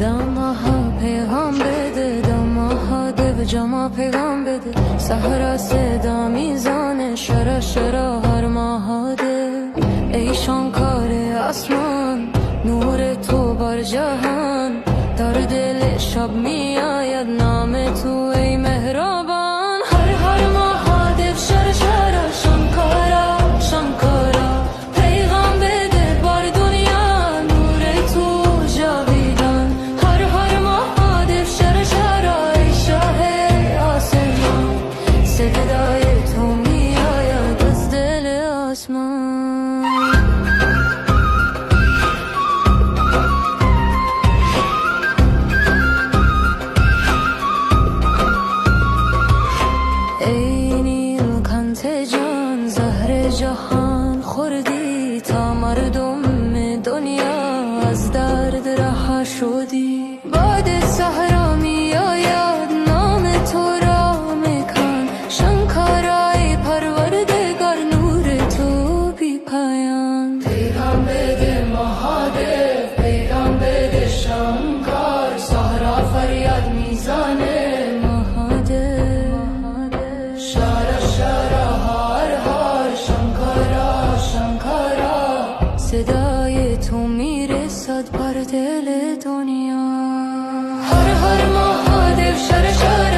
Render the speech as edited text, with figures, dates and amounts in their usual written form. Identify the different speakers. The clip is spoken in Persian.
Speaker 1: دمها پیغام بده، دمها دو جما پیغام بده. سحر صدا میزانه شرا شرا هر ماهاده. ای شانکار آسمان، نور تو بر جهان. در دل شب می آید نام تو ای مهربان. هر ماهاده شرا شرا شانکارا شانکارا. پیغام بده بر دنیا نور تو جاویدان. هر ماهاده شرا شرا ای شاه آسمان. صدای تو می آید از دل آسمان. ای نیلکانت جان، زهر جهان خوردی تا مردم دنیا از درد رها شدی. باد صحرا می آید نام تو را میکن. شانکارای پروردگار نور تو بی پایان. پیغام بده مهادیو، پیغام بده شانکار. صحرا فریاد میزنه صدای تو میرسد بر دل دنیا. هر ماهاده شرا شرا